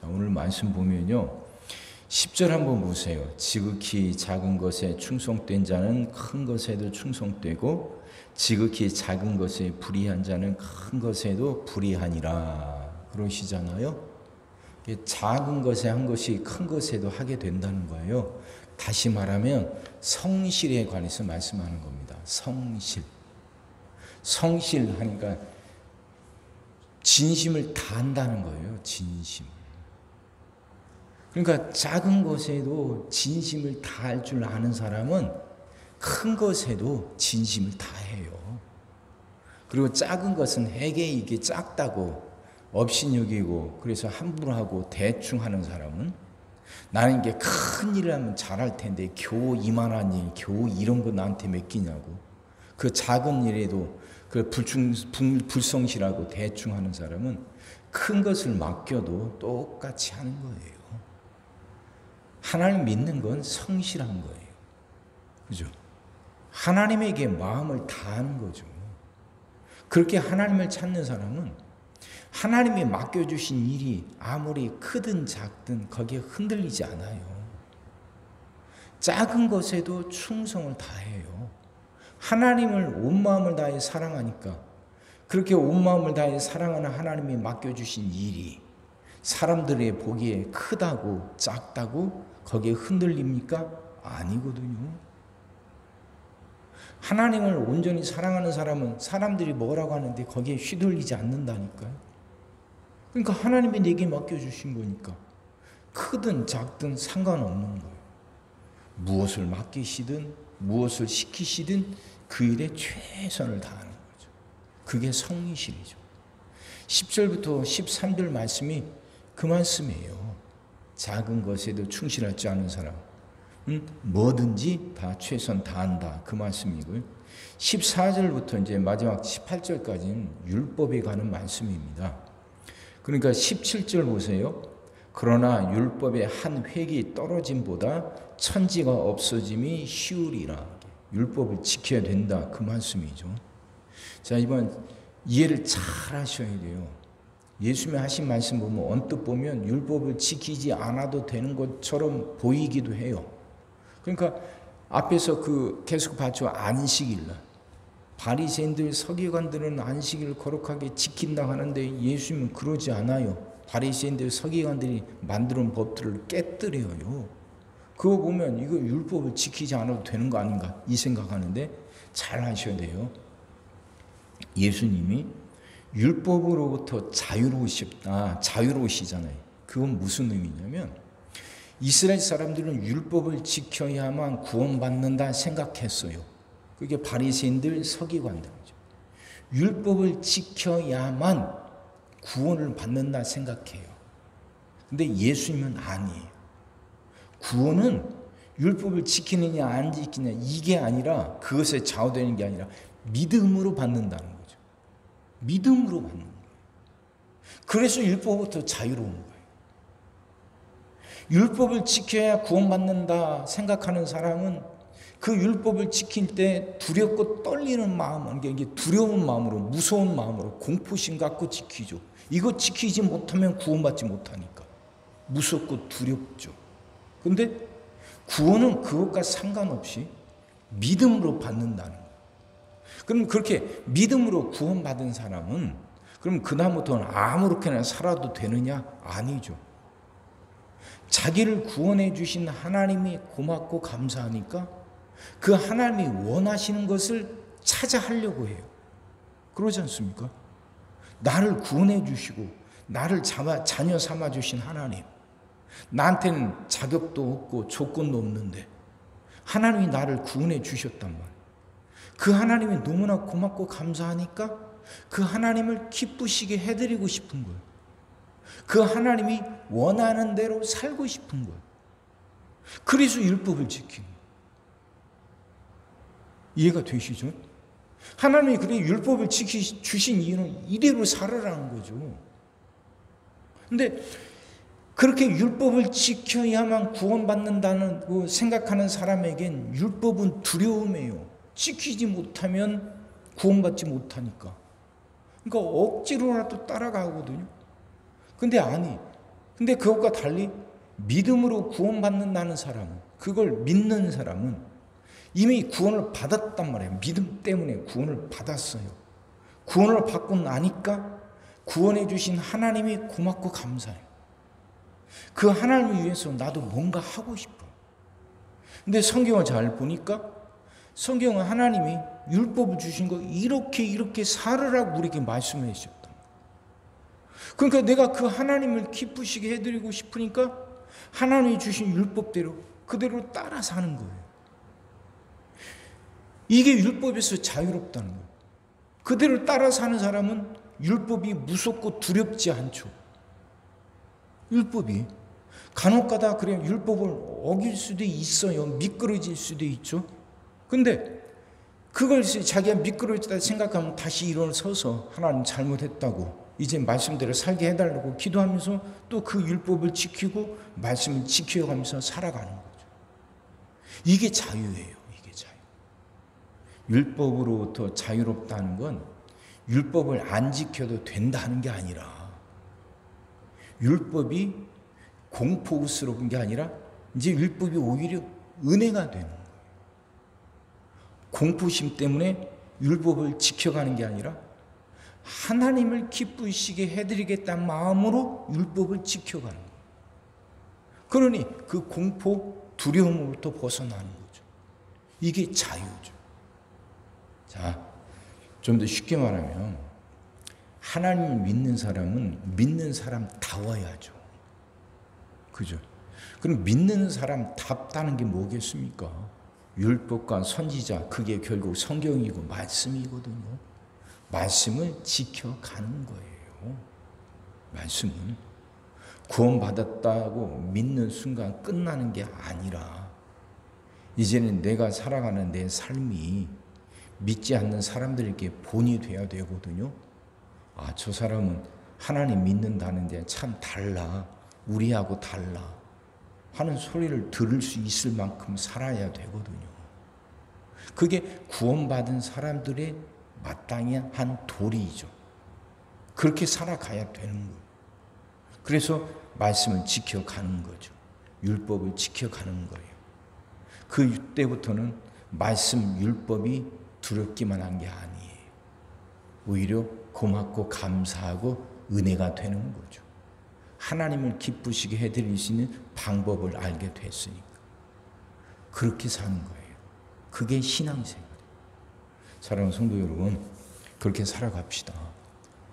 자, 오늘 말씀 보면요. 10절 한번 보세요. 지극히 작은 것에 충성된 자는 큰 것에도 충성되고 지극히 작은 것에 불의한 자는 큰 것에도 불의하니라. 그러시잖아요. 작은 것에 한 것이 큰 것에도 하게 된다는 거예요. 다시 말하면 성실에 관해서 말씀하는 겁니다. 성실. 성실 하니까 진심을 다한다는 거예요. 진심. 그러니까 작은 것에도 진심을 다할 줄 아는 사람은 큰 것에도 진심을 다해요. 그리고 작은 것은 해게 이게 작다고 업신여기고 그래서 함부로 하고 대충 하는 사람은 나는 이게 큰 일을 하면 잘할 텐데 겨우 이만한 일, 겨우 이런 거 나한테 맡기냐고. 그 작은 일에도 그 불성실하고 대충 하는 사람은 큰 것을 맡겨도 똑같이 하는 거예요. 하나님 믿는 건 성실한 거예요. 그죠? 하나님에게 마음을 다하는 거죠. 그렇게 하나님을 찾는 사람은 하나님이 맡겨주신 일이 아무리 크든 작든 거기에 흔들리지 않아요. 작은 것에도 충성을 다해요. 하나님을 온 마음을 다해 사랑하니까 그렇게 온 마음을 다해 사랑하는 하나님이 맡겨주신 일이 사람들의 보기에 크다고 작다고 거기에 흔들립니까? 아니거든요. 하나님을 온전히 사랑하는 사람은 사람들이 뭐라고 하는데 거기에 휘둘리지 않는다니까요. 그러니까 하나님이 내게 맡겨주신 거니까 크든 작든 상관없는 거예요. 무엇을 맡기시든 무엇을 시키시든 그 일에 최선을 다하는 거죠. 그게 성실이죠. 10절부터 13절 말씀이 그 말씀이에요. 작은 것에도 충실할 줄 아는 사람 뭐든지 다 최선 다한다. 그 말씀이고요. 14절부터 이제 마지막 18절까지는 율법에 관한 말씀입니다. 그러니까 17절 보세요. 그러나 율법의 한 획이 떨어짐보다 천지가 없어짐이 쉬우리라. 율법을 지켜야 된다. 그 말씀이죠. 자, 이번 이해를 잘 하셔야 돼요. 예수님이 하신 말씀 보면 언뜻 보면 율법을 지키지 않아도 되는 것처럼 보이기도 해요. 그러니까 앞에서 그 계속 봤죠. 안식일날. 바리새인들 서기관들은 안식일을 거룩하게 지킨다 하는데 예수님은 그러지 않아요. 바리새인들 서기관들이 만들어 놓은 법들을 깨뜨려요. 그거 보면 이거 율법을 지키지 않아도 되는 거 아닌가 이 생각하는데 잘 하셔야 돼요. 예수님이 율법으로부터 자유로우시잖아요. 그건 무슨 의미냐면 이스라엘 사람들은 율법을 지켜야만 구원받는다 생각했어요. 그게 바리새인들 서기관들이죠. 율법을 지켜야만 구원을 받는다 생각해요. 근데 예수님은 아니에요. 구원은 율법을 지키느냐 안 지키느냐 이게 아니라 그것에 좌우되는 게 아니라 믿음으로 받는다는 거죠. 믿음으로 받는 거예요. 그래서 율법부터 자유로운 거예요. 율법을 지켜야 구원받는다 생각하는 사람은 그 율법을 지킬 때 두렵고 떨리는 마음, 이게 두려운 마음으로, 무서운 마음으로 공포심 갖고 지키죠. 이거 지키지 못하면 구원받지 못하니까 무섭고 두렵죠. 근데 구원은 그것과 상관없이 믿음으로 받는다는 거예요. 그럼 그렇게 믿음으로 구원받은 사람은 그럼 그다음부터는 아무렇게나 살아도 되느냐? 아니죠. 자기를 구원해 주신 하나님이 고맙고 감사하니까 그 하나님이 원하시는 것을 찾아 하려고 해요. 그러지 않습니까? 나를 구원해 주시고 나를 자녀 삼아 주신 하나님, 나한테는 자격도 없고 조건도 없는데 하나님이 나를 구원해 주셨단 말이에요. 그 하나님이 너무나 고맙고 감사하니까 그 하나님을 기쁘시게 해드리고 싶은 거예요. 그 하나님이 원하는 대로 살고 싶은 거예요. 그래서 율법을 지키는 거예요. 이해가 되시죠? 하나님이 그래 율법을 주신 이유는 이대로 살아라는 거죠. 근데 그렇게 율법을 지켜야만 구원받는다는 생각하는 사람에겐 율법은 두려움이에요. 지키지 못하면 구원받지 못하니까. 그러니까 억지로라도 따라가거든요. 근데 아니, 근데 그것과 달리 믿음으로 구원받는다는 사람은, 그걸 믿는 사람은 이미 구원을 받았단 말이에요. 믿음 때문에 구원을 받았어요. 구원을 받고 나니까 구원해 주신 하나님이 고맙고 감사해요. 그 하나님을 위해서 나도 뭔가 하고 싶어. 근데 성경을 잘 보니까 성경은 하나님이 율법을 주신 거 이렇게 살으라고 우리에게 말씀해 주셨다. 그러니까 내가 그 하나님을 기쁘시게 해드리고 싶으니까 하나님이 주신 율법대로 그대로 따라 사는 거예요. 이게 율법에서 자유롭다는 거예요. 그대로 따라 사는 사람은 율법이 무섭고 두렵지 않죠. 율법이 간혹가다 그래 율법을 어길 수도 있어요. 미끄러질 수도 있죠. 근데 그걸 자기가 미끄러졌다 생각하면 다시 일어서서 하나님 잘못했다고 이제 말씀대로 살게 해달라고 기도하면서 또 그 율법을 지키고 말씀을 지켜가면서 살아가는 거죠. 이게 자유예요. 이게 자유. 율법으로부터 자유롭다는 건 율법을 안 지켜도 된다는 게 아니라, 율법이 공포스러운 게 아니라 이제 율법이 오히려 은혜가 되는 거예요. 공포심 때문에 율법을 지켜가는 게 아니라 하나님을 기쁘시게 해드리겠다는 마음으로 율법을 지켜가는 거예요. 그러니 그 공포, 두려움으로부터 벗어나는 거죠. 이게 자유죠. 자, 좀 더 쉽게 말하면 하나님을 믿는 사람은 믿는 사람다워야죠. 그죠? 그럼 믿는 사람답다는 게 뭐겠습니까? 율법과 선지자, 그게 결국 성경이고 말씀이거든요. 말씀을 지켜가는 거예요. 말씀은 구원받았다고 믿는 순간 끝나는 게 아니라 이제는 내가 살아가는 내 삶이 믿지 않는 사람들에게 본이 돼야 되거든요. 아, 저 사람은 하나님 믿는다는데 참 달라, 우리하고 달라 하는 소리를 들을 수 있을 만큼 살아야 되거든요. 그게 구원받은 사람들의 마땅히 한 도리이죠. 그렇게 살아가야 되는 거예요. 그래서 말씀을 지켜가는 거죠. 율법을 지켜가는 거예요. 그 때부터는 말씀, 율법이 두렵기만 한 게 아니에요. 오히려 고맙고 감사하고 은혜가 되는 거죠. 하나님을 기쁘시게 해드릴 수 있는 방법을 알게 됐으니까. 그렇게 사는 거예요. 그게 신앙생활이에요. 사랑하는 성도 여러분, 그렇게 살아갑시다.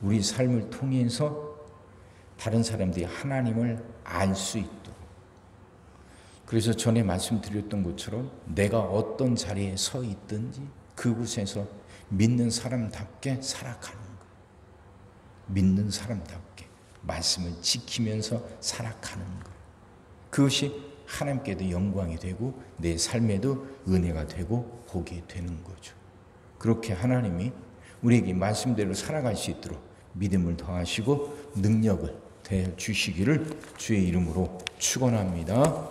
우리 삶을 통해서 다른 사람들이 하나님을 알 수 있도록. 그래서 전에 말씀드렸던 것처럼 내가 어떤 자리에 서 있든지 그곳에서 믿는 사람답게 살아가는 거예요. 믿는 사람답게 말씀을 지키면서 살아가는 거예요. 그것이 하나님께도 영광이 되고 내 삶에도 은혜가 되고 복이 되는 거죠. 그렇게 하나님이 우리에게 말씀대로 살아갈 수 있도록 믿음을 더하시고 능력을 더 주시기를 주의 이름으로 축원합니다.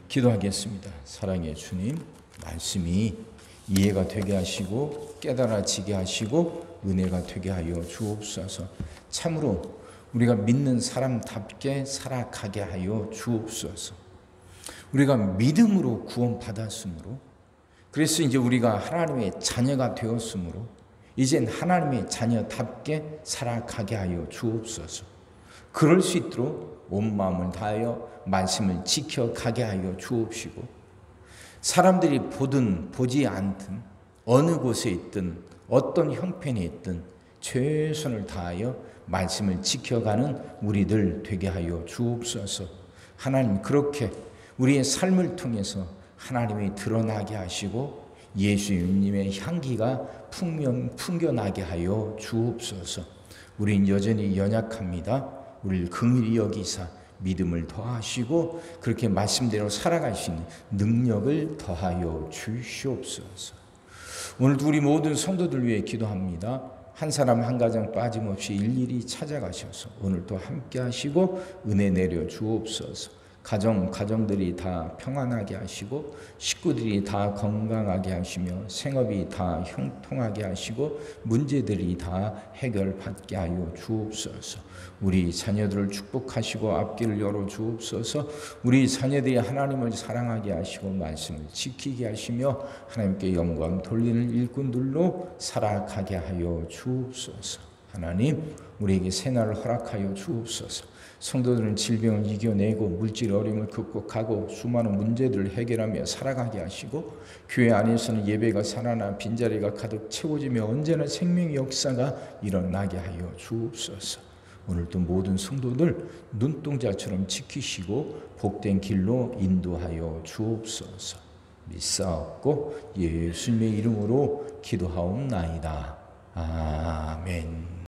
기도하겠습니다. 사랑의 주님, 말씀이 이해가 되게 하시고 깨달아지게 하시고 은혜가 되게 하여 주옵소서. 참으로 우리가 믿는 사람답게 살아가게 하여 주옵소서. 우리가 믿음으로 구원받았으므로, 그래서 이제 우리가 하나님의 자녀가 되었으므로 이젠 하나님의 자녀답게 살아가게 하여 주옵소서. 그럴 수 있도록 온 마음을 다하여 말씀을 지켜가게 하여 주옵시고, 사람들이 보든 보지 않든 어느 곳에 있든 어떤 형편에 있든 최선을 다하여 말씀을 지켜가는 우리들 되게 하여 주옵소서. 하나님, 그렇게 우리의 삶을 통해서 하나님이 드러나게 하시고 예수님의 향기가 풍겨나게 하여 주옵소서. 우린 여전히 연약합니다. 우리를 긍휼히 여기사 믿음을 더하시고 그렇게 말씀대로 살아갈 수 있는 능력을 더하여 주시옵소서. 오늘도 우리 모든 성도들 위해 기도합니다. 한 사람 한 가정 빠짐없이 일일이 찾아가셔서 오늘도 함께 하시고 은혜 내려 주옵소서. 가정들이 다 평안하게 하시고 식구들이 다 건강하게 하시며 생업이 다 형통하게 하시고 문제들이 다 해결받게 하여 주옵소서. 우리 자녀들을 축복하시고 앞길을 열어 주옵소서. 우리 자녀들이 하나님을 사랑하게 하시고 말씀을 지키게 하시며 하나님께 영광 돌리는 일꾼들로 살아가게 하여 주옵소서. 하나님, 우리에게 새날을 허락하여 주옵소서. 성도들은 질병을 이겨내고 물질 어려움을 극복하고 수많은 문제들을 해결하며 살아가게 하시고 교회 안에서는 예배가 살아나 빈자리가 가득 채워지며 언제나 생명의 역사가 일어나게 하여 주옵소서. 오늘도 모든 성도들 눈동자처럼 지키시고 복된 길로 인도하여 주옵소서. 믿사옵고 예수님의 이름으로 기도하옵나이다. 아멘.